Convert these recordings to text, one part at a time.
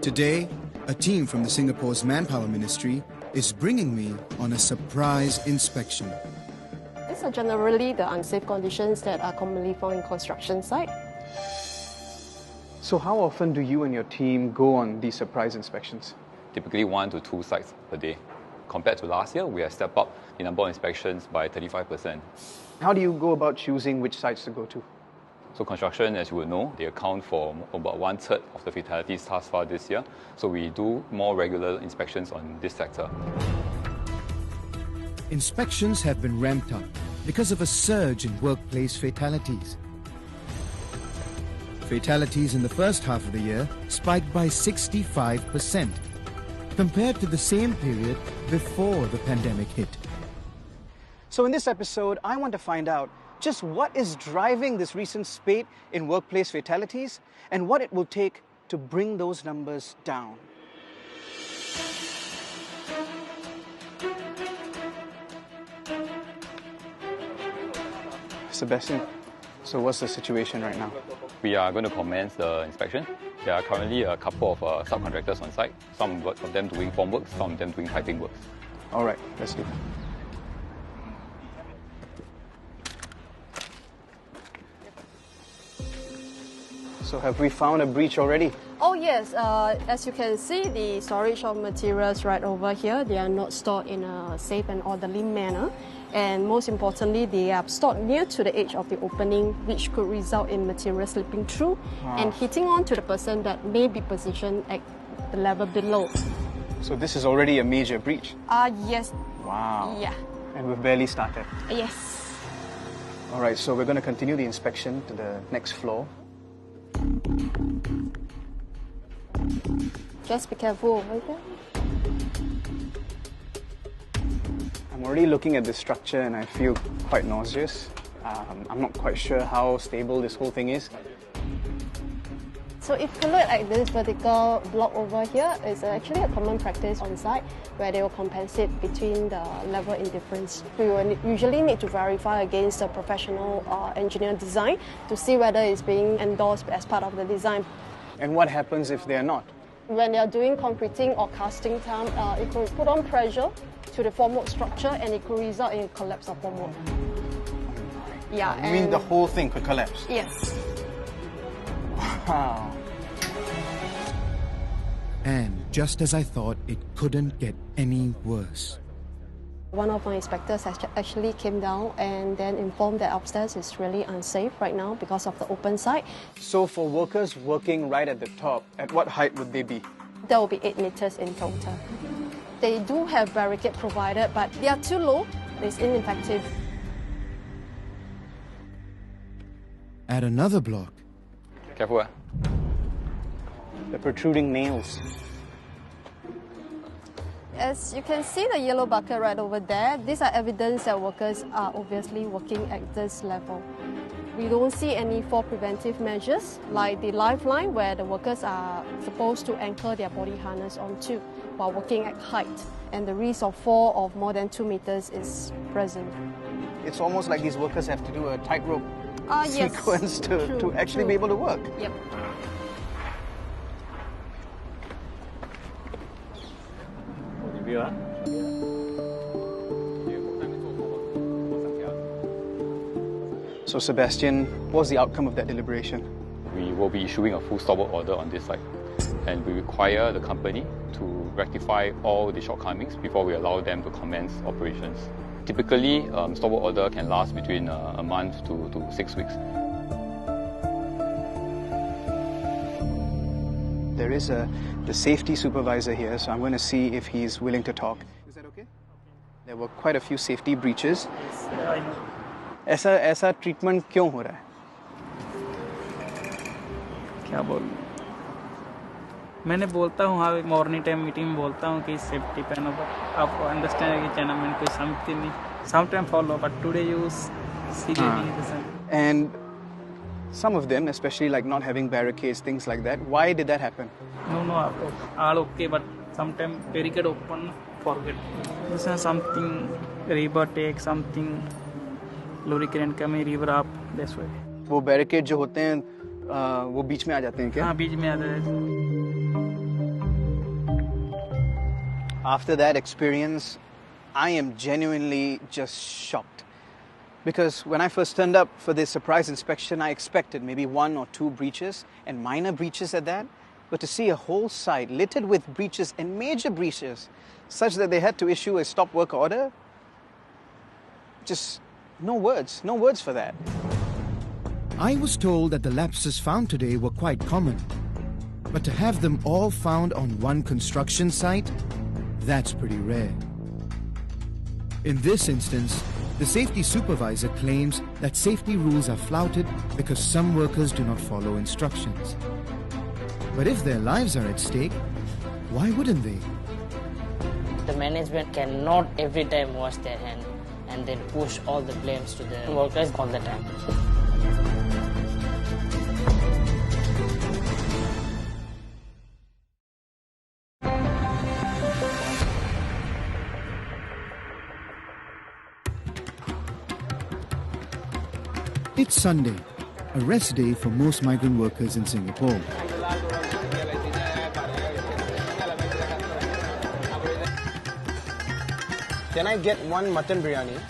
Today, a team from the Singapore's Manpower Ministry is bringing me on a surprise inspection. These are generally the unsafe conditions that are commonly found in construction site. So how often do you and your team go on these surprise inspections? Typically 1 to 2 sites per day. Compared to last year, we have stepped up the number of inspections by 35%. How do you go about choosing which sites to go to? So construction, as you will know, they account for about 1/3 of the fatalities thus far this year. So we do more regular inspections on this sector. Inspections have been ramped up because of a surge in workplace fatalities. Fatalities in the first half of the year spiked by 65% compared to the same period before the pandemic hit. So in this episode, I want to find out just what is driving this recent spate in workplace fatalities and what it will take to bring those numbers down. Sebastian, so what's the situation right now? We are going to commence the inspection. There are currently a couple of subcontractors on site, some of them doing form work, some of them doing piping works. All right, let's do it. So have we found a breach already? Oh yes, as you can see, the storage of materials right over here, they are not stored in a safe and orderly manner. And most importantly, they are stored near to the edge of the opening, which could result in material slipping through and hitting onto the person that may be positioned at the level below. So this is already a major breach? Yes. Wow. Yeah. And we've barely started. Yes. All right, so we're going to continue the inspection to the next floor. Just be careful over here. I'm already looking at this structure and I feel quite nauseous. I'm not quite sure how stable this whole thing is. So if you look at this vertical block over here, it's actually a common practice on site where they will compensate between the level indifference. We will usually need to verify against the professional engineer design to see whether it's being endorsed as part of the design. And what happens if they're not? When they are doing concreting or casting time, it could put on pressure to the formwork structure and it could result in a collapse of formwork. Yeah, You mean the whole thing could collapse? Yes. Wow. And just as I thought, it couldn't get any worse. One of my inspectors has actually came down and then informed that upstairs is really unsafe right now because of the open site. So for workers working right at the top, at what height would they be? There will be 8 meters in total. They do have barricade provided, but they are too low. It's ineffective. At another block, Careful, The protruding nails. As you can see the yellow bucket right over there, these are evidence that workers are obviously working at this level. We don't see any fall preventive measures like the lifeline where the workers are supposed to anchor their body harness onto while working at height, and the risk of fall of more than 2 meters is present. It's almost like these workers have to do a tightrope Yes. sequence to actually true. be able to work. Yep. So Sebastian, what's the outcome of that deliberation? We will be issuing a full stop work order on this site. And we require the company to rectify all the shortcomings before we allow them to commence operations. Typically, stop work order can last between a month to 6 weeks. There is the safety supervisor here, so I'm going to see if he's willing to talk. Is that okay? There were quite a few safety breaches. ऐसा treatment क्यों हो रहा है? क्या बोलूं? मैंने बोलता हूँ हाँ मॉर्निंग टाइम मीटिंग में बोलता हूँ कि सेफ्टी पहनो बट आप अंडरस्टैंड कि चैनल कोई समझती नहीं sometime follow but today use seriously And some of them, especially like not having barricades, things like that, why did that happen? no all okay but sometimes barricade open forget this is something river take something lubricant coming river up this way. वो barricade जो होते हैं वो बीच में आ जाते हैं क्या? हाँ बीच में आ जाते हैं. After that experience, I am genuinely just shocked. Because when I first turned up for this surprise inspection, I expected maybe 1 or 2 breaches, and minor breaches at that. But to see a whole site littered with breaches and major breaches, such that they had to issue a stop work order, just no words for that. I was told that the lapses found today were quite common. But to have them all found on one construction site, that's pretty rare. In this instance, the safety supervisor claims that safety rules are flouted because some workers do not follow instructions. But if their lives are at stake, why wouldn't they? The management cannot every time wash their hand and then push all the blames to the workers all the time. It's Sunday, a rest day for most migrant workers in Singapore. Can I get 1 mutton biryani?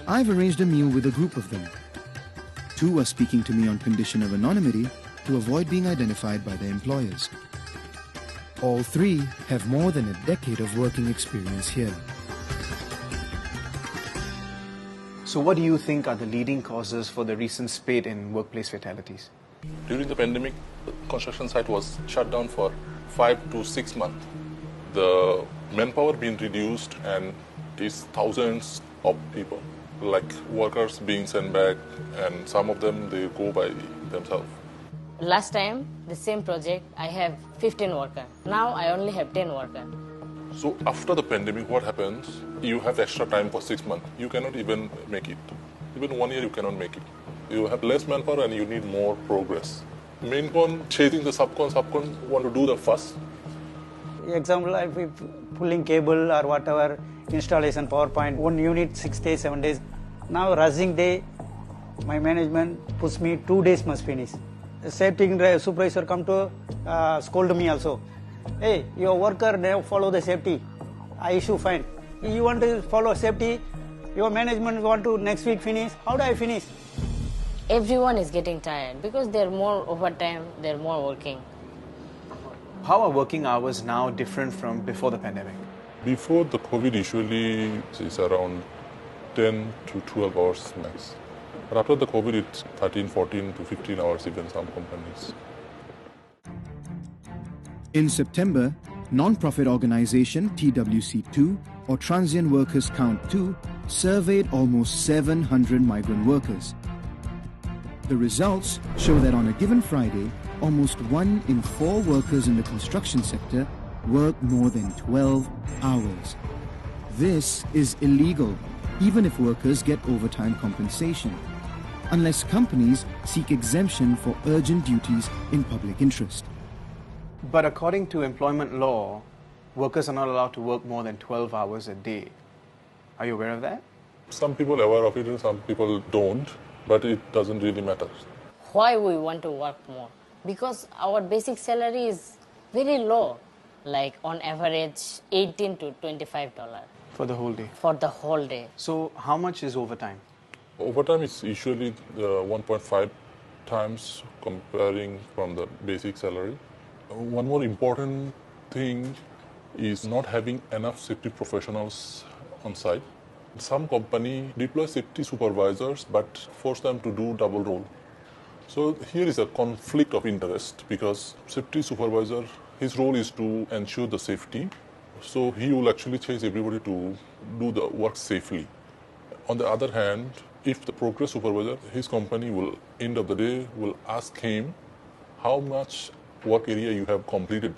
I've arranged a meal with a group of them. 2 are speaking to me on condition of anonymity to avoid being identified by their employers. All 3 have more than a decade of working experience here. So what do you think are the leading causes for the recent spate in workplace fatalities? During the pandemic, the construction site was shut down for 5 to 6 months. The manpower being reduced and it's thousands of people, like workers being sent back, and some of them, they go by themselves. Last time, the same project, I have 15 workers. Now I only have 10 workers. So after the pandemic, what happens? You have extra time for 6 months. You cannot even make it. Even 1 year, you cannot make it. You have less manpower and you need more progress. Main con chasing the subcon want to do the first. Example, if we pulling cable or whatever, installation PowerPoint, 1 unit 6 days, 7 days. Now rushing day, my management puts me 2 days must finish. The safety supervisor come to scold me also. Hey, your worker never follow the safety. I issue fine. You want to follow safety, your management want to next week finish. How do I finish? Everyone is getting tired because they're more overtime, they're more working. How are working hours now different from before the pandemic? Before the COVID, usually it's around 10 to 12 hours max. But after the COVID, it's 13, 14 to 15 hours even some companies. In September, non-profit organization TWC2 or Transient Workers Count 2 surveyed almost 700 migrant workers. The results show that on a given Friday, almost 1 in 4 workers in the construction sector work more than 12 hours. This is illegal, even if workers get overtime compensation, unless companies seek exemption for urgent duties in public interest. But according to employment law, workers are not allowed to work more than 12 hours a day. Are you aware of that? Some people are aware of it and some people don't, but it doesn't really matter. Why we want to work more? Because our basic salary is very low, like on average $18 to $25 For the whole day? for the whole day. So how much is overtime? Overtime is usually 1.5 times comparing from the basic salary. One more important thing is not having enough safety professionals on site. Some company deploy safety supervisors but force them to do double role. So here is a conflict of interest because safety supervisor, his role is to ensure the safety. So he will actually chase everybody to do the work safely. On the other hand, if the progress supervisor, his company will, end of the day, will ask him how much work area you have completed,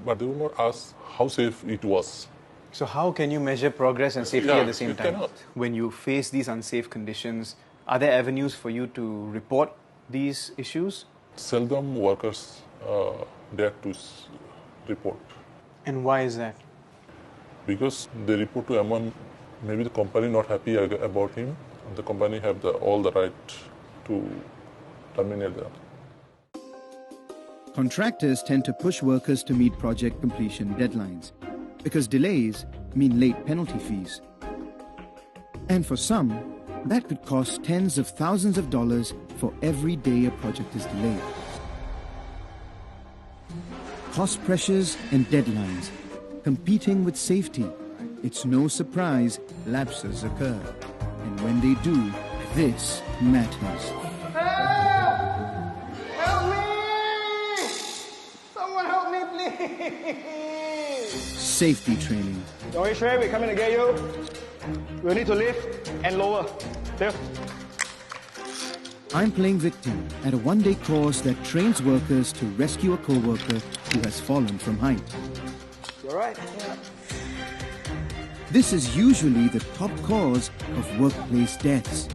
but they will not ask how safe it was. So how can you measure progress and safety at the same you time? cannot. When you face these unsafe conditions, are there avenues for you to report these issues? Seldom workers dare to report And why is that? because they report to M1, maybe the company not happy about him, and the company have all the right to terminate them. Contractors tend to push workers to meet project completion deadlines. because delays mean late penalty fees. And for some, that could cost tens of thousands of dollars for every day a project is delayed. Cost pressures and deadlines, competing with safety. It's no surprise lapses occur. And when they do, this matters. Help me! Someone help me, please! Safety training. Don't worry, Shrey, we're coming to get you. We'll need to lift and lower. Lift. I'm playing victim at a one-day course that trains workers to rescue a co-worker who has fallen from height. You alright? Yeah. This is usually the top cause of workplace deaths.